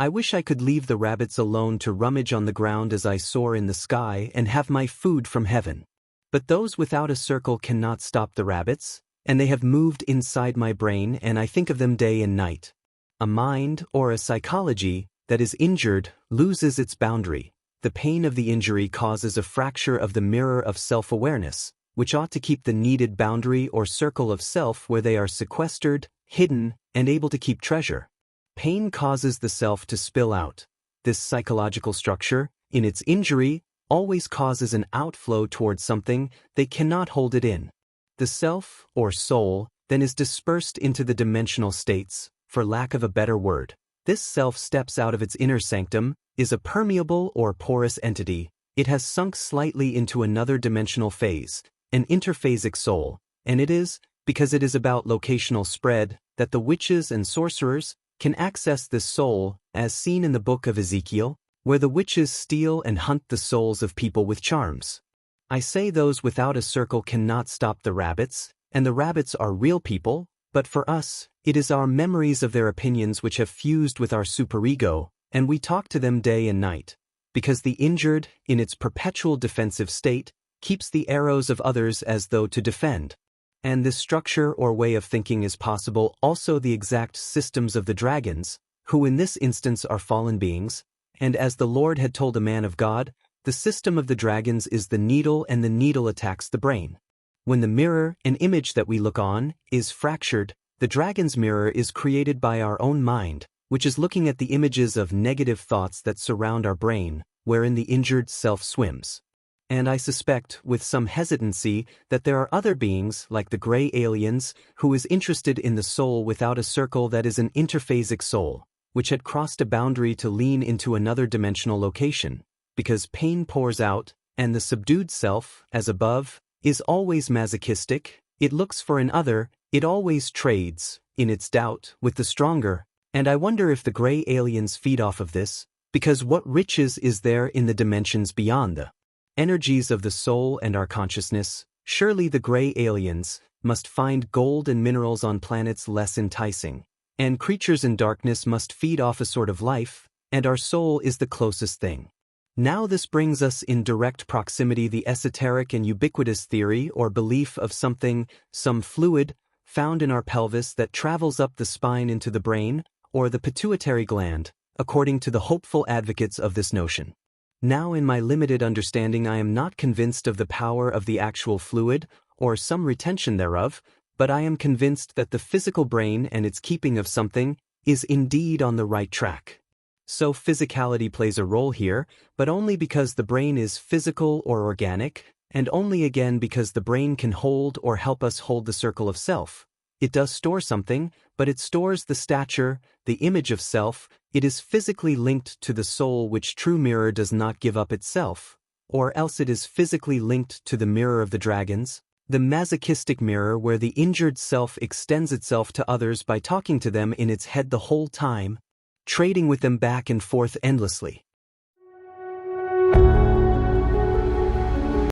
I wish I could leave the rabbits alone to rummage on the ground as I soar in the sky and have my food from heaven. But those without a circle cannot stop the rabbits, and they have moved inside my brain, and I think of them day and night. A mind, or a psychology, that is injured loses its boundary. The pain of the injury causes a fracture of the mirror of self-awareness, which ought to keep the needed boundary or circle of self where they are sequestered, hidden, and able to keep treasure. Pain causes the self to spill out. This psychological structure, in its injury, always causes an outflow towards something. They cannot hold it in. The self, or soul, then is dispersed into the dimensional states, for lack of a better word. This self steps out of its inner sanctum, is a permeable or porous entity. It has sunk slightly into another dimensional phase, an interphasic soul, and it is, because it is about locational spread, that the witches and sorcerers can access this soul, as seen in the book of Ezekiel, where the witches steal and hunt the souls of people with charms. I say those without a circle cannot stop the rabbits, and the rabbits are real people, but for us, it is our memories of their opinions which have fused with our superego, and we talk to them day and night, because the injured, in its perpetual defensive state, keeps the arrows of others as though to defend. And this structure or way of thinking is possible also the exact systems of the dragons, who in this instance are fallen beings, and as the Lord had told a man of God, the system of the dragons is the needle, and the needle attacks the brain. When the mirror, an image that we look on, is fractured, the dragon's mirror is created by our own mind, which is looking at the images of negative thoughts that surround our brain, wherein the injured self swims. And I suspect, with some hesitancy, that there are other beings, like the gray aliens, who is interested in the soul without a circle that is an interphasic soul, which had crossed a boundary to lean into another dimensional location, because pain pours out, and the subdued self, as above, is always masochistic, it looks for an other, it always trades, in its doubt, with the stronger, and I wonder if the gray aliens feed off of this, because what riches is there in the dimensions beyond the energies of the soul and our consciousness? Surely the gray aliens must find gold and minerals on planets less enticing, and creatures in darkness must feed off a sort of life, and our soul is the closest thing. Now this brings us in direct proximity the esoteric and ubiquitous theory or belief of something, some fluid, found in our pelvis that travels up the spine into the brain, or the pituitary gland, according to the hopeful advocates of this notion. Now in my limited understanding I am not convinced of the power of the actual fluid, or some retention thereof, but I am convinced that the physical brain and its keeping of something is indeed on the right track. So physicality plays a role here, but only because the brain is physical or organic, and only again because the brain can hold or help us hold the circle of self. It does store something, but it stores the stature, the image of self. It is physically linked to the soul, which true mirror does not give up itself, or else it is physically linked to the mirror of the dragons, the masochistic mirror where the injured self extends itself to others by talking to them in its head the whole time, trading with them back and forth endlessly.